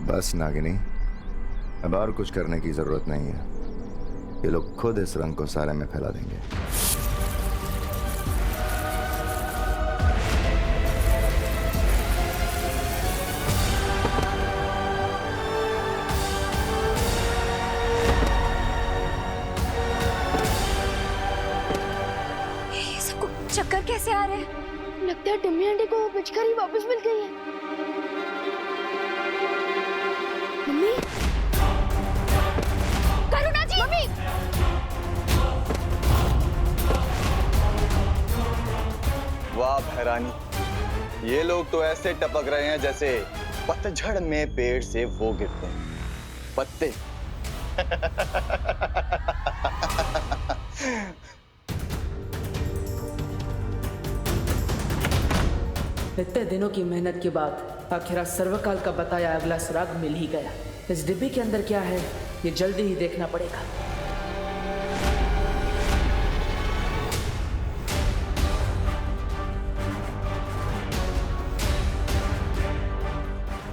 बस नागिनी, अब और कुछ करने की जरूरत नहीं है। ये लोग खुद इस रंग को सारे में फैला देंगे। ये सबको चक्कर कैसे आ रहे हैं? लगता है टम्मी आंटी को वो पिचकारी वापस मिल गई है। मम्मी, करुणा जी, मम्मी। वाह भैरानी, ये लोग तो ऐसे टपक रहे हैं जैसे पतझड़ में पेड़ से वो गिरते हैं पत्ते। इतने दिनों की मेहनत के बाद आखिर सर्वकाल का बताया अगला सुराग मिल ही गया। इस डिब्बे के अंदर क्या है ये जल्दी ही देखना पड़ेगा।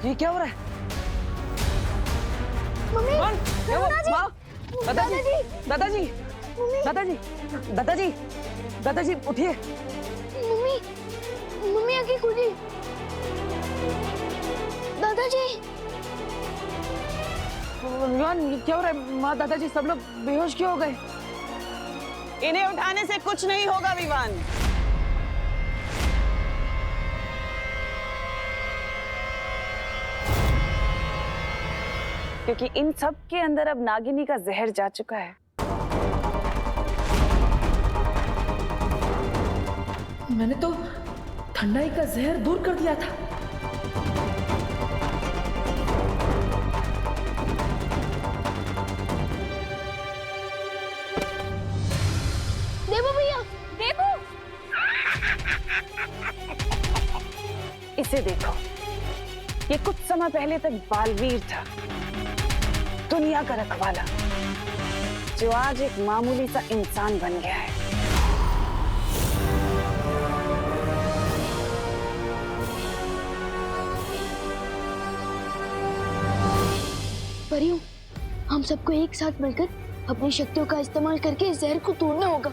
ये क्या हो रहा है? मम्मी, दादाजी, दादाजी, दादाजी, दादाजी, दादाजी उठिए। मम्मी, मम्मी आंखें खुली। दादाजी, विवान ये क्या हो रहा है? माँ, दादाजी सब लोग बेहोश क्यों हो गए? इन्हें उठाने से कुछ नहीं होगा विवान। क्योंकि इन सब के अंदर अब नागिनी का जहर जा चुका है। मैंने तो ठंडाई का जहर दूर कर दिया था। देखो भैया, देखो। इसे देखो, ये कुछ समय पहले तक बालवीर था, दुनिया का रखवाला, जो आज एक मामूली सा इंसान बन गया है। परियों, हम सबको एक साथ मिलकर अपनी शक्तियों का इस्तेमाल करके इस जहर को तोड़ना होगा।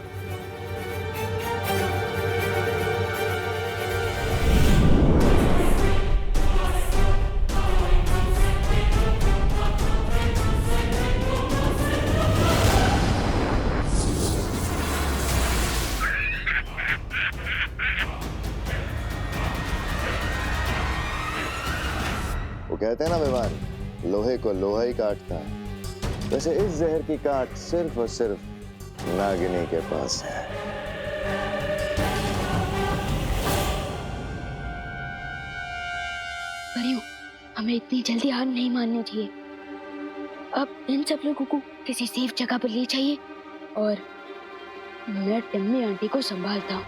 वो कहते हैं ना विवान, लोहे को लोहा ही काटता है। वैसे इस जहर की काट सिर्फ और सिर्फ नागिनी के पास है। परियों, हमें इतनी जल्दी हार नहीं माननी चाहिए। अब इन सब लोगों को किसी सेफ जगह पर ले जाइए और मैं टम्मी आंटी को संभालता हूँ।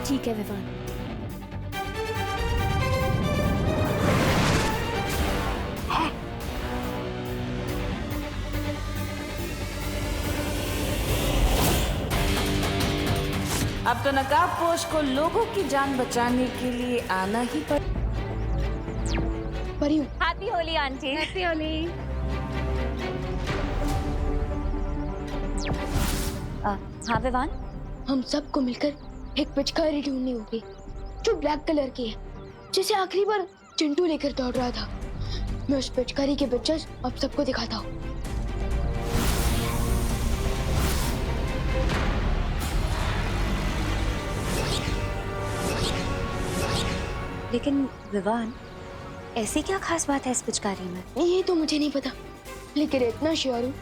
ठीक है विवान। अब तो नकाबपोश को लोगों की जान बचाने के लिए आना ही परियों, happy Holi aunty. Happy Holi. हाँ विवान, हम सबको मिलकर एक पिचकारी ढूंढनी होगी जो ब्लैक कलर की है, जिसे आखिरी बार चिंटू लेकर दौड़ रहा था। मैं उस पिचकारी के पिक्चर्स अब सबको दिखाता हूँ। लेकिन विवान, ऐसी क्या खास बात है इस पिचकारी में? ये तो मुझे नहीं पता, लेकिन इतना श्योर हूँ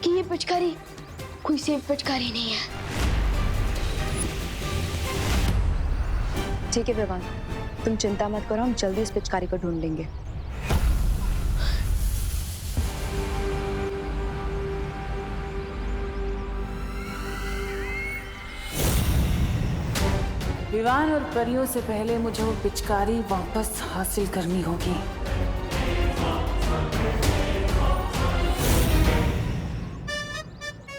कि ये पिचकारी कोई सेफ पिचकारी नहीं है। ठीक है विवान, तुम चिंता मत करो, हम जल्दी इस पिचकारी को ढूंढ लेंगे। विवान और परियों से पहले मुझे वो पिचकारी वापस हासिल करनी होगी।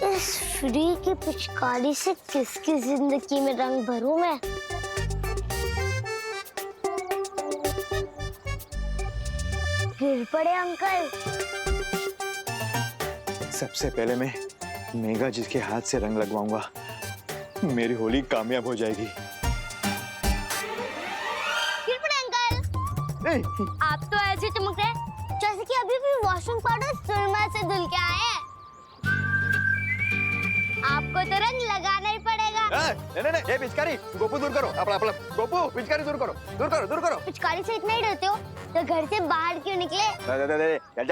इस फ्री की पिचकारी से किसकी जिंदगी में रंग भरूं मैं? गिर पड़े अंकल। सबसे पहले मैं मेघा जी के हाथ से रंग लगवाऊंगा, मेरी होली कामयाब हो जाएगी। गिर पड़े अंकल। आप तो ऐसे चमक रहे जैसे कि अभी भी वॉशिंग पाउडर सुरमा से धुल के आए हैं। आपको तो रंग लगाना ही पड़ेगा। नहीं, ये पिचकारी गोपू दूर करो, अपना गोपू पिचकारी दूर करो। पिचकारी से इतना ही डरते हो तो घर से बाहर क्यों निकले?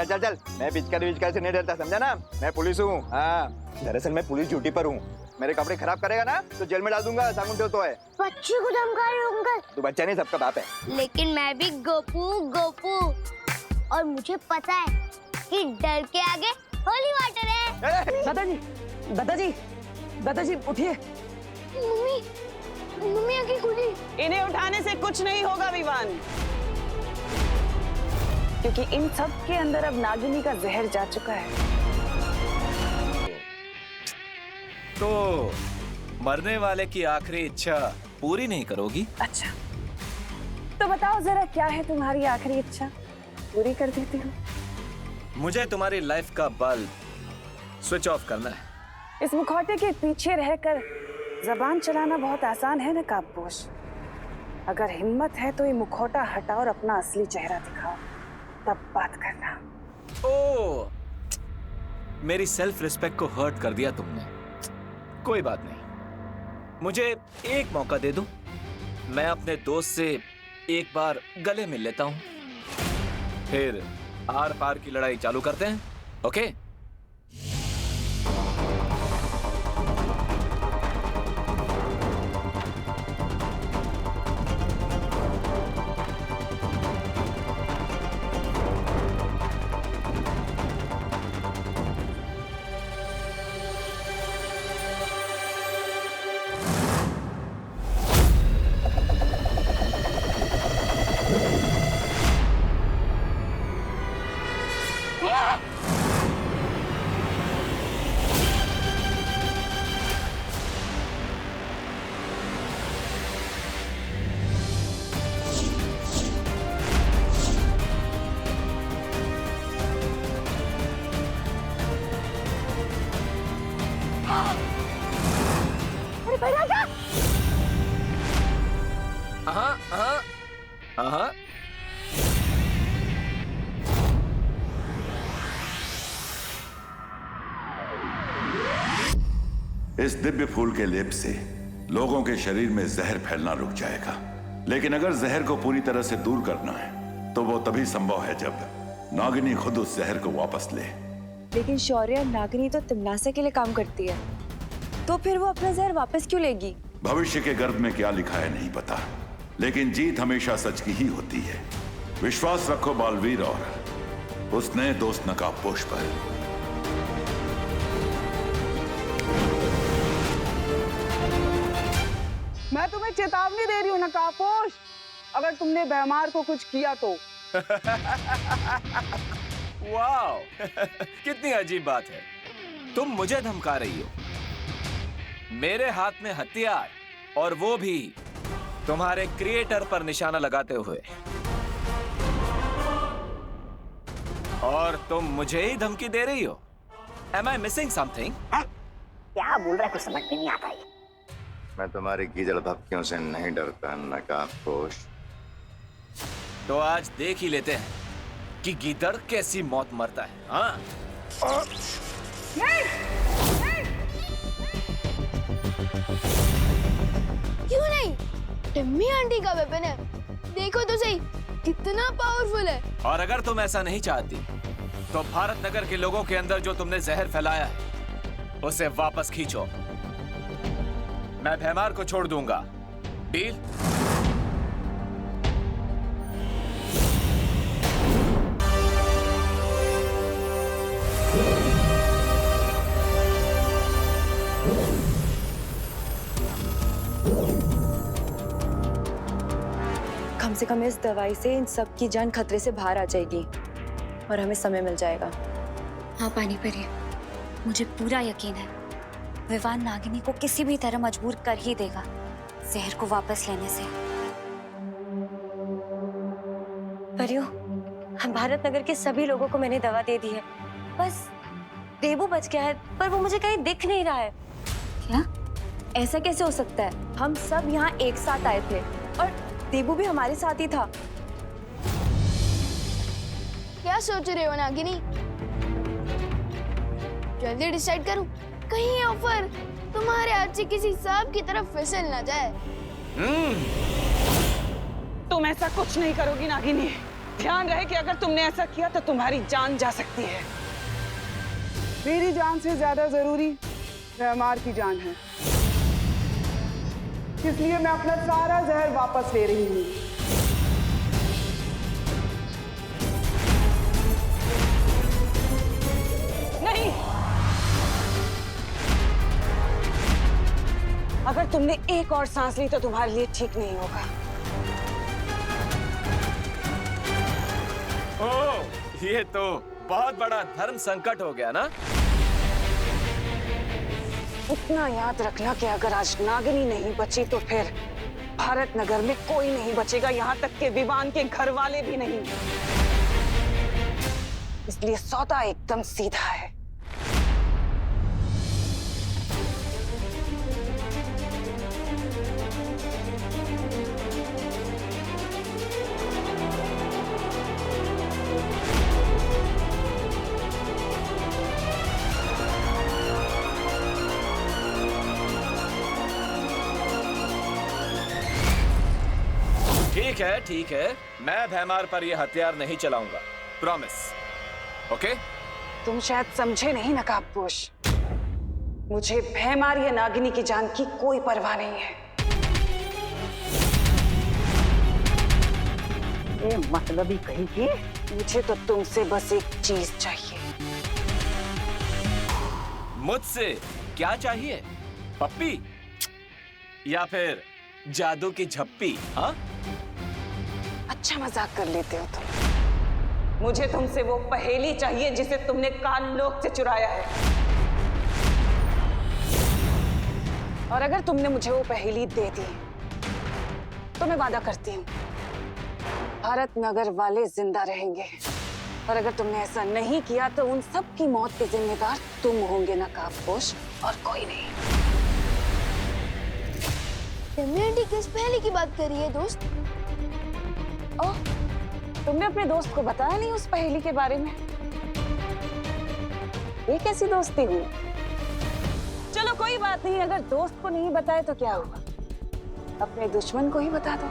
चल, मैं पिचकारी से नहीं डरता, समझा ना? मैं पुलिस हूँ। हाँ, दरअसल मैं पुलिस ड्यूटी पर हूँ। मेरे कपड़े खराब करेगा ना तो जेल में डाल दूंगा, साबुन तो है। बच्चे को धमका रहे हो अंकल? तू बच्चा नहीं, सबका बाप है। लेकिन मैं भी गोपू और मुझे पता है कि डर के आगे होली वाटर है। दादाजी उठिए। मम्मी आंखें खुली। इन्हें उठाने से कुछ नहीं होगा विवान, क्योंकि इन सब के अंदर अब नागिनी का जहर जा चुका है। तो मरने वाले की आखिरी इच्छा पूरी नहीं करोगी? अच्छा, तो बताओ जरा क्या है तुम्हारी आखिरी इच्छा, पूरी कर देती हूँ। मुझे तुम्हारी लाइफ का बल्ब स्विच ऑफ करना है। इस मुखौटे के पीछे रहकर जबान चलाना बहुत आसान है ना काबपोश। अगर हिम्मत है तो ये मुखौटा हटाओ और अपना असली चेहरा दिखाओ, तब बात करना। ओह, मेरी सेल्फ रिस्पेक्ट को हर्ट कर दिया तुमने। कोई बात नहीं, मुझे एक मौका दे दो, मैं अपने दोस्त से एक बार गले मिल लेता हूं, फिर आर पार की लड़ाई चालू करते हैं। ओके? हाँ। इस दिव्य फूल के लेप से लोगों के शरीर में जहर फैलना रुक जाएगा, लेकिन अगर जहर को पूरी तरह से दूर करना है तो वो तभी संभव है जब नागिनी खुद उस जहर को वापस ले। लेकिन शौर्य, नागिनी तो तिमनासा के लिए काम करती है, तो फिर वो अपना जहर वापस क्यों लेगी? भविष्य के गर्भ में क्या लिखा है नहीं पता, लेकिन जीत हमेशा सच की ही होती है। विश्वास रखो बालवीर और उस नए दोस्त नकाबपोश पर। मैं तुम्हें चेतावनी दे रही हूँ नकाबपोश, अगर तुमने बेमार को कुछ किया तो। वाओ, कितनी अजीब बात है, तुम मुझे धमका रही हो, मेरे हाथ में हथियार, और वो भी तुम्हारे क्रिएटर पर निशाना लगाते हुए, और तुम मुझे ही धमकी दे रही हो। Am I missing something? क्या बोल रहा है, कुछ समझ में नहीं आता है। मैं तुम्हारी गीदड़ धमकियों से नहीं डरता नकाबपोश। तो आज देख ही लेते हैं कि गीदड़ कैसी मौत मरता है। हाँ? क्यों नहीं? टिम्मी आंटी का वेपन है, देखो तो सही कितना पावरफुल है। और अगर तुम ऐसा नहीं चाहती तो भारत नगर के लोगों के अंदर जो तुमने जहर फैलाया है उसे वापस खींचो, मैं भैमार को छोड़ दूंगा। डील? कम से कम इस दवाई से इन सब की जान खतरे से बाहर आ जाएगी और हमें समय मिल जाएगा। हाँ पानी परी, मुझे पूरा यकीन है विवान नागिनी को किसी भी तरह मजबूर कर ही देगा जहर को वापस लेने से। परियो, भारत नगर के सभी लोगों को मैंने दवा दे दी है, बस देबू बच गया है, पर वो मुझे कहीं दिख नहीं रहा है। क्या? ऐसा कैसे हो सकता है? हम सब यहाँ एक साथ आए थे और देबू भी हमारे साथ ही था। क्या सोच रहे हो नागिनी? जल्दी डिसाइड करूं, कहीं ये ऑफर तुम्हारे हाथ से किसी सांप की तरफ फिसल ना जाए। तुम ऐसा कुछ नहीं करोगी नागिनी। ध्यान रहे कि अगर तुमने ऐसा किया तो तुम्हारी जान जा सकती है। मेरी जान से ज्यादा जरूरी भैमार की जान है, इसलिए मैं अपना सारा जहर वापस ले रही हूँ। नहीं, अगर तुमने एक और सांस ली तो तुम्हारे लिए ठीक नहीं होगा। ओह, ये तो बहुत बड़ा धर्म संकट हो गया ना। इतना याद रखना कि अगर आज नागिनी नहीं बची तो फिर भारत नगर में कोई नहीं बचेगा, यहाँ तक के विवान के घर वाले भी नहीं। इसलिए सौदा एकदम सीधा है। ठीक है, मैं भैमार पर यह हथियार नहीं चलाऊंगा, प्रॉमिस। ओके? तुम शायद समझे नहीं नकाबपोश, मुझे भैमार या नागिनी की जान की कोई परवाह नहीं है। ये मतलबी कहीं की। मुझे तो तुमसे बस एक चीज चाहिए। मुझसे क्या चाहिए? पप्पी या फिर जादू की झप्पी? हाँ, अच्छा मजाक कर लेते हो तुम। मुझे तुमसे वो पहेली चाहिए जिसे तुमने काल लोक से चुराया है। और अगर तुमने मुझे वो पहेली दे दी तो मैं वादा करती हूँ भारत नगर वाले जिंदा रहेंगे। और अगर तुमने ऐसा नहीं किया तो उन सब की मौत के जिम्मेदार तुम होंगे नकाबपोश, और कोई नहीं। आंटी किस पहेली की बात कर रही है दोस्त? ओह, तुमने अपने दोस्त को बताया नहीं उस पहेली के बारे में? ये कैसी दोस्ती हुई? चलो कोई बात नहीं, अगर दोस्त को नहीं बताए तो क्या हुआ, अपने दुश्मन को ही बता दो।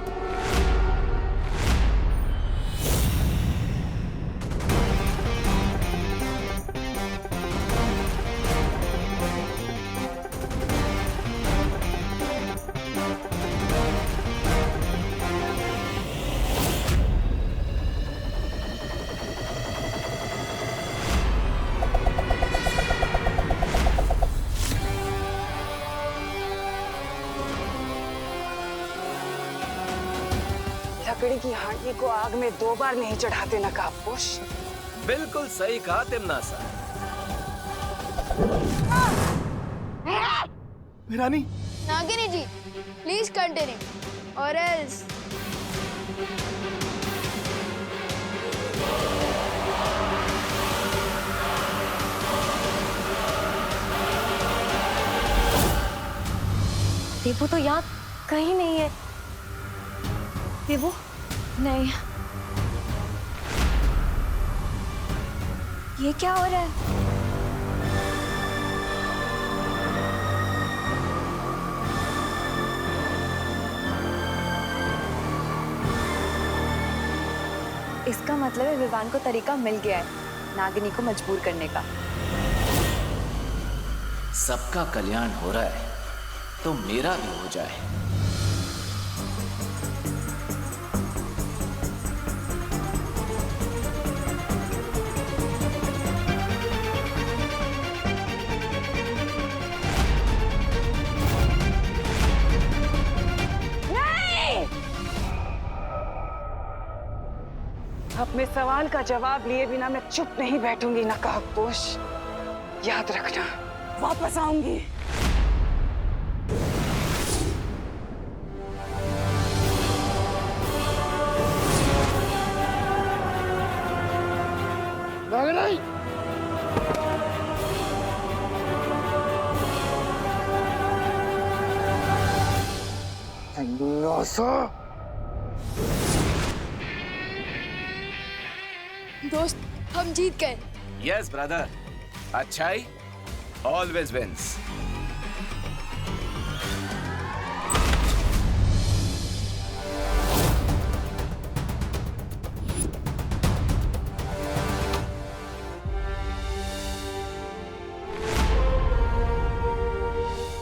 लकड़ी की हांडी को आग में 2 बार नहीं चढ़ाते नकाबपोश। बिल्कुल सही कहा तिमनासा। रानी, नागिनी जी, प्लीज कंटिन्यू और एल्स। देबू तो यहाँ कहीं नहीं है। देबू नहीं, ये क्या हो रहा है? इसका मतलब है विवान को तरीका मिल गया है नागिनी को मजबूर करने का। सबका कल्याण हो रहा है तो मेरा भी हो जाए। अपने सवाल का जवाब लिए बिना मैं चुप नहीं बैठूंगी नकाबपोश। याद रखना, वापस आऊंगी। तमाशा। दोस्त, हम जीत गए। यस ब्रदर, अच्छाई ऑलवेज विंस।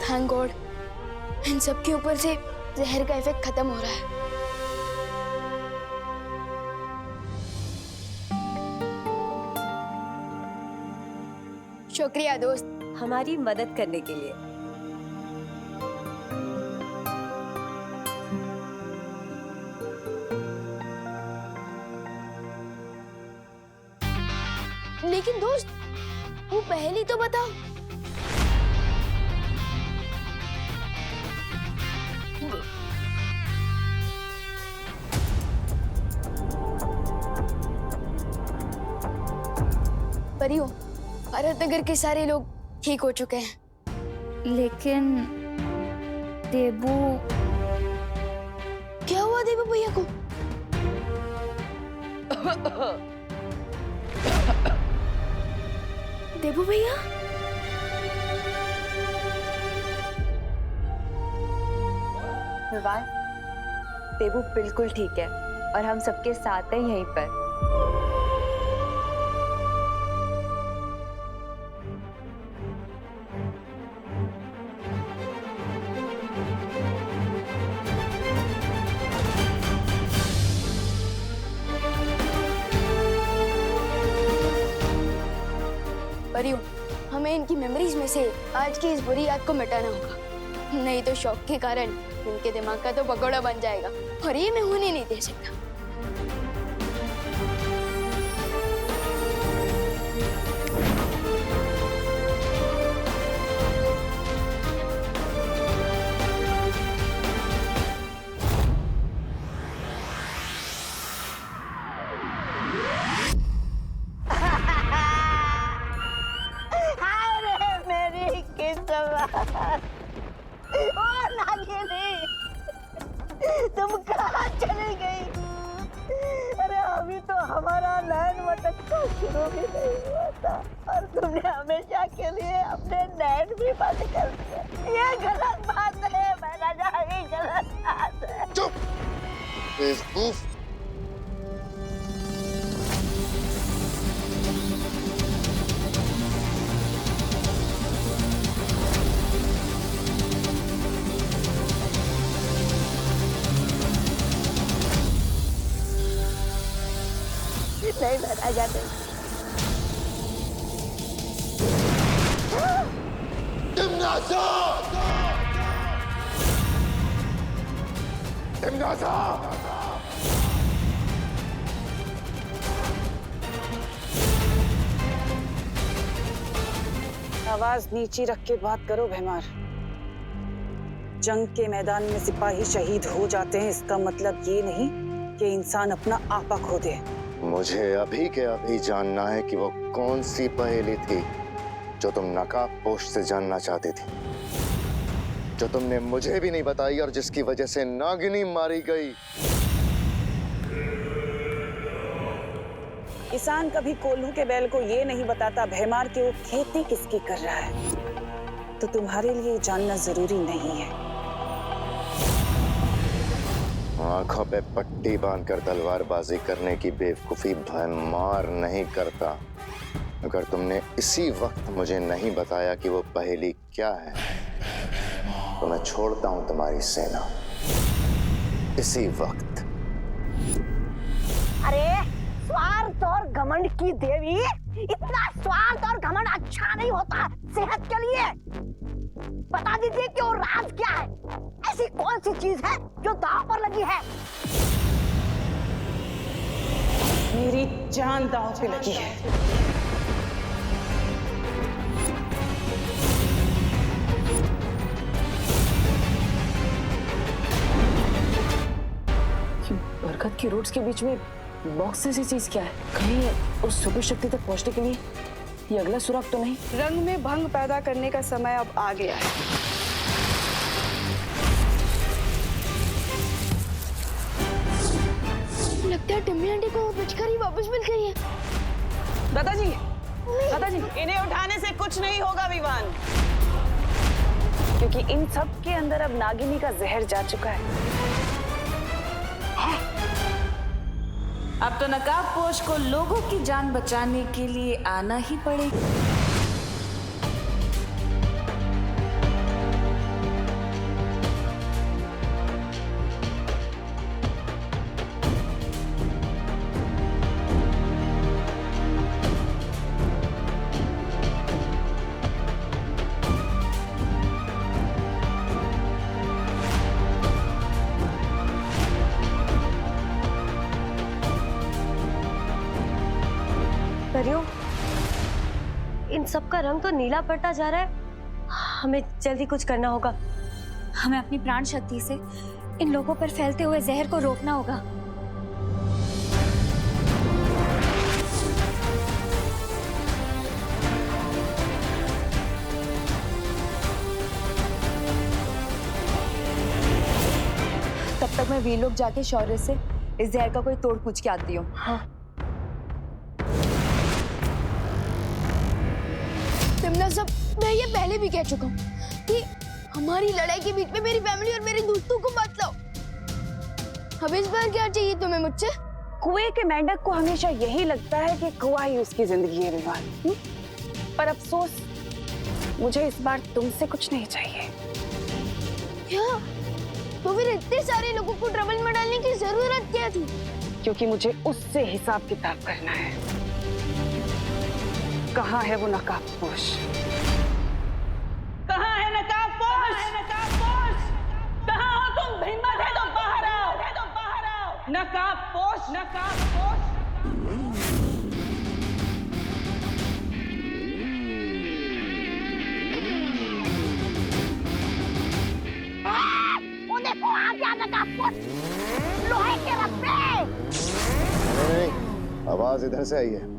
थैंक गॉड, इन सब के ऊपर से जहर का इफेक्ट खत्म हो रहा है। शुक्रिया दोस्त, हमारी मदद करने के लिए। लेकिन दोस्त, वो पहेली तो बताओ। परियों, भारत नगर के सारे लोग ठीक हो चुके हैं। लेकिन देबू, क्या हुआ देबू भैया को? देबू भैया? विवान, देबू बिल्कुल ठीक है और हम सबके साथ हैं यहीं पर। परियों, हमें इनकी मेमोरीज में से आज की इस बुरी याद को मिटाना होगा, नहीं तो शौक के कारण इनके दिमाग का तो पकौड़ा बन जाएगा और ये मैं होने नहीं दे सकता। तुम कहाँ चली गई? अरे अभी तो हमारा नैन मटकना शुरू भी नहीं हुआ था और तुमने हमेशा के लिए अपने नैन भी बंद कर दिए। ये गलत बात है महाराजा, ये गलत बात है। चुप बेवकूफ। नहीं महाराजा, नहीं। आवाज नीची रख के बात करो भैमार। जंग के मैदान में सिपाही शहीद हो जाते हैं, इसका मतलब ये नहीं कि इंसान अपना आपा खो दे। मुझे अभी के अभी जानना है कि वो कौन सी पहेली थी जो तुम नकाबपोश से जानना चाहती थी, जो तुमने मुझे भी नहीं बताई और जिसकी वजह से नागिनी मारी गई। किसान कभी कोल्हू के बैल को ये नहीं बताता भैमार कि वो खेती किसकी कर रहा है, तो तुम्हारे लिए जानना जरूरी नहीं है। आंखों पे पट्टी बांधकर तलवारबाजी करने की बेवकूफी भैमार नहीं करता। अगर तुमने इसी वक्त मुझे नहीं बताया कि वो पहेली क्या है, तो मैं छोड़ता हूं तुम्हारी सेना इसी वक्त। अरे स्वार्थ और घमंड की देवी, इतना स्वार्थ और घमंड अच्छा नहीं होता सेहत के लिए। बता दीजिए कि वो राज क्या है, ऐसी कौन सी चीज है जो दांव पर लगी है? मेरी जान दांव पे लगी है। बरगद की रूट्स के बीच में बॉक्स जैसी चीज क्या है? कहीं उस सुपर शक्ति तक पहुंचने के लिए ये अगला सुराग तो नहीं? रंग में भंग पैदा करने का समय अब आ गया है। आंटी को पिचकारी वापस मिल गई है। दादाजी, दादाजी, इन्हें उठाने से कुछ नहीं होगा विवान, क्योंकि इन सब के अंदर अब नागिनी का जहर जा चुका है। अब तो नकाबपोश को लोगों की जान बचाने के लिए आना ही पड़ेगा। परियों, इन सब का रंग तो नीला पड़ता जा रहा है। हमें जल्दी कुछ करना होगा। हमें अपनी प्राण शक्ति से इन लोगों पर फैलते हुए जहर को रोकना होगा। तब तक मैं वीर लोग जाके शौर्य से इस जहर का कोई तोड़ पूछ के आती हूँ। हाँ। सब मैं ये पहले भी कह चुका हूँ कि हमारी लड़ाई के बीच में मेरी फैमिली और मेरे दोस्तों को मत लाओ। अब इस बार क्या चाहिए तुम्हें मुझसे? कुएं के मेंढक को हमेशा यही लगता है कि कुआं ही उसकी जिंदगी है विवान। पर अफसोस, मुझे इस बार तुमसे कुछ नहीं चाहिए। क्या? तो फिर इतने सारे लोगों को ट्रबल में डालने की जरूरत क्या थी? क्योंकि मुझे उससे हिसाब किताब करना है। कहाँ है वो नकाबपोश? कहाँ है नकाबपोश? कहाँ हो तुम? हिम्मत है तो बाहर आओ। नकाबपोश, नकाबपोश। वो देखो आ गया नकाबपोश, लोहे के रस्से। नहीं, आवाज इधर से आई है।